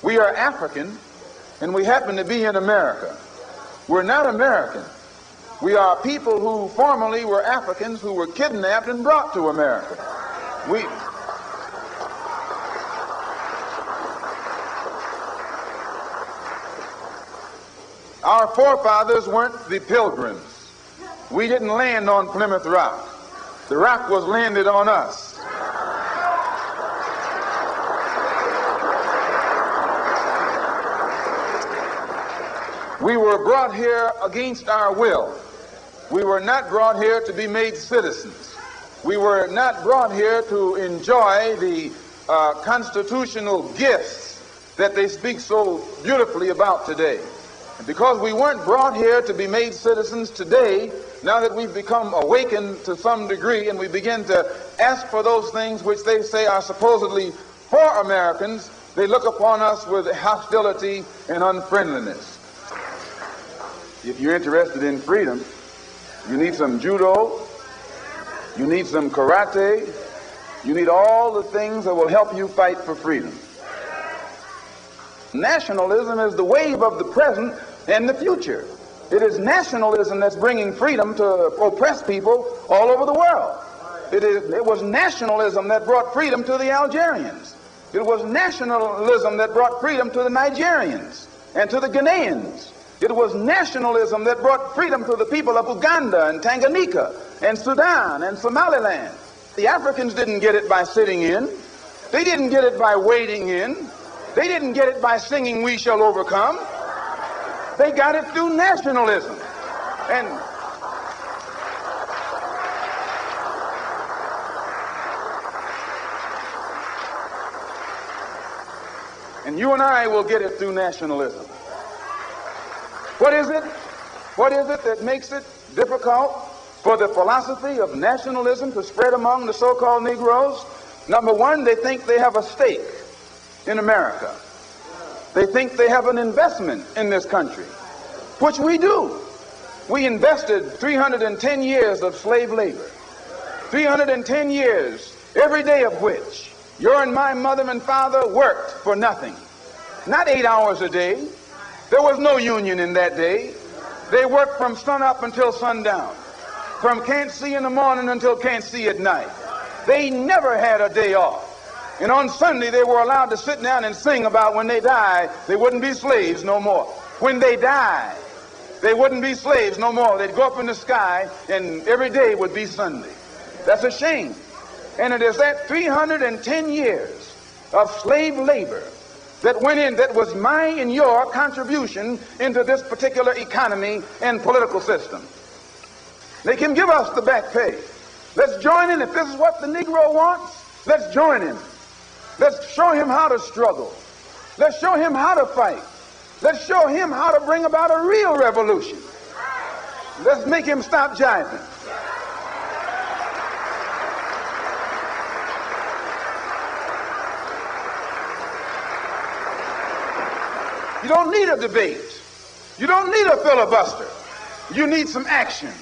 We are African, and we happen to be in America. We're not American. We are people who formerly were Africans who were kidnapped and brought to America. Our forefathers weren't the Pilgrims. We didn't land on Plymouth Rock. The rock was landed on us. We were brought here against our will. We were not brought here to be made citizens. We were not brought here to enjoy the constitutional gifts that they speak so beautifully about today. And because we weren't brought here to be made citizens today, now that we've become awakened to some degree and we begin to ask for those things which they say are supposedly for Americans, they look upon us with hostility and unfriendliness. If you're interested in freedom, you need some judo, you need some karate, you need all the things that will help you fight for freedom. Nationalism is the wave of the present and the future. It is nationalism that's bringing freedom to oppressed people all over the world. It was nationalism that brought freedom to the Algerians. It was nationalism that brought freedom to the Nigerians and to the Ghanaians. It was nationalism that brought freedom to the people of Uganda and Tanganyika and Sudan and Somaliland. The Africans didn't get it by sitting in. They didn't get it by wading in. They didn't get it by singing "We Shall Overcome." They got it through nationalism. And you and I will get it through nationalism. What is it? What is it that makes it difficult for the philosophy of nationalism to spread among the so-called Negroes? Number one, they think they have a stake in America. They think they have an investment in this country, which we do. We invested 310 years of slave labor, 310 years, every day of which your and my mother and father worked for nothing. Not 8 hours a day. There was no union in that day. They worked from sun up until sundown, from can't see in the morning until can't see at night. They never had a day off. And on Sunday, they were allowed to sit down and sing about when they die, they wouldn't be slaves no more. When they die, they wouldn't be slaves no more. They'd go up in the sky, and every day would be Sunday. That's a shame. And it is that 310 years of slave labor that went in, that was my and your contribution into this particular economy and political system. They can give us the back pay. Let's join in. If this is what the Negro wants, let's join him. Let's show him how to struggle. Let's show him how to fight. Let's show him how to bring about a real revolution. Let's make him stop jiving. You don't need a debate. You don't need a filibuster. You need some action.